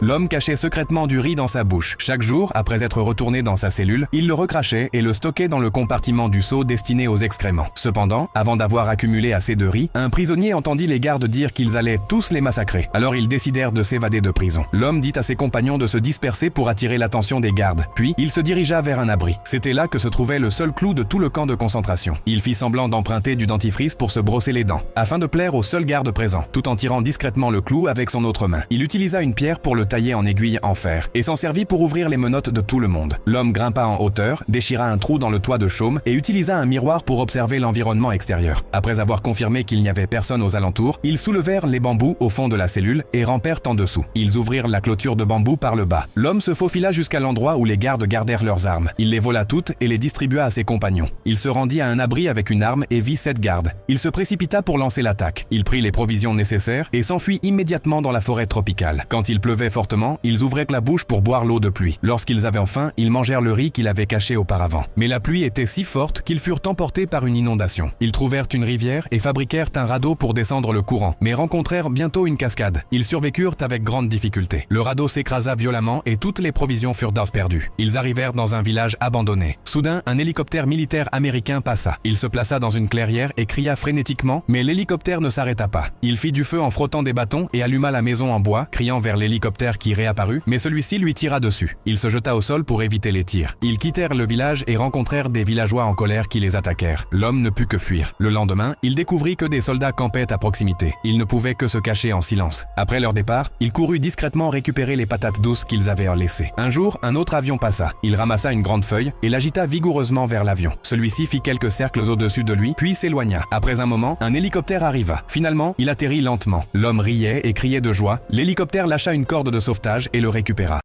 L'homme cachait secrètement du riz dans sa bouche. Chaque jour, après être retourné dans sa cellule, il le recrachait et le stockait dans le compartiment du seau destiné aux excréments. Cependant, avant d'avoir accumulé assez de riz, un prisonnier entendit les gardes dire qu'ils allaient tous les massacrer. Alors ils décidèrent de s'évader de prison. L'homme dit à ses compagnons de se disperser pour attirer l'attention des gardes. Puis, il se dirigea vers un abri. C'était là que se trouvait le seul clou de tout le camp de concentration. Il fit semblant d'emprunter du dentifrice pour se brosser les dents, afin de plaire au seul garde présent, tout en tirant discrètement le clou avec son autre main. Il utilisa une pierre pour le tailler en aiguille en fer, et s'en servit pour ouvrir les menottes de tout le monde. L'homme grimpa en hauteur, déchira un trou dans le toit de chaume et utilisa un miroir pour observer l'environnement extérieur. Après avoir confirmé qu'il n'y avait personne aux alentours, ils soulevèrent les bambous au fond de la cellule et rampèrent en dessous. Ils ouvrirent la clôture de bambou par le bas. L'homme se faufila jusqu'à l'endroit où les gardes gardèrent leurs armes. Il les vola toutes et les distribua à ses compagnons. Il se rendit à un abri avec une arme et vit 7 gardes. Il se précipita pour lancer l'attaque. Il prit les provisions nécessaires et s'enfuit immédiatement dans la forêt tropicale. Quand il pleuvait fortement, ils ouvraient la bouche pour boire l'eau de pluie. Lorsqu'ils avaient faim, ils mangèrent le riz qu'il avait caché auparavant. Mais la pluie était si forte qu'ils furent emportés par une inondation. Ils trouvèrent une rivière et fabriquèrent un radeau pour descendre le courant, mais rencontrèrent bientôt une cascade. Ils survécurent avec grande difficulté. Le radeau s'écrasa violemment et toutes les provisions furent perdues. Ils arrivèrent dans un village abandonné. Soudain, un hélicoptère militaire américain passa. Il se plaça dans une clairière et cria frénétiquement, mais l'hélicoptère ne s'arrêta pas. Il fit du feu en frottant des bâtons et alluma la maison en bois, criant vers l'hélicoptère qui réapparut, mais celui-ci lui tira dessus. Il se jeta au sol pour éviter les tirs. Ils quittèrent le village et rencontrèrent des villageois en colère qui les attaquèrent. L'homme ne put que fuir. Le lendemain, il découvrit que des soldats campaient à proximité. Il ne pouvait que se cacher en silence. Après leur départ, il courut discrètement récupérer les patates douces qu'ils avaient laissées. Un jour, un autre avion passa. Il ramassa une grande feuille et l'agita vigoureusement vers l'avion. Celui-ci fit quelques cercles au-dessus de lui, puis s'éloigna. Après un moment, un hélicoptère arriva. Finalement, il atterrit lentement. L'homme riait et criait de joie. L'hélicoptère lâcha une corde de sauvetage et le récupéra.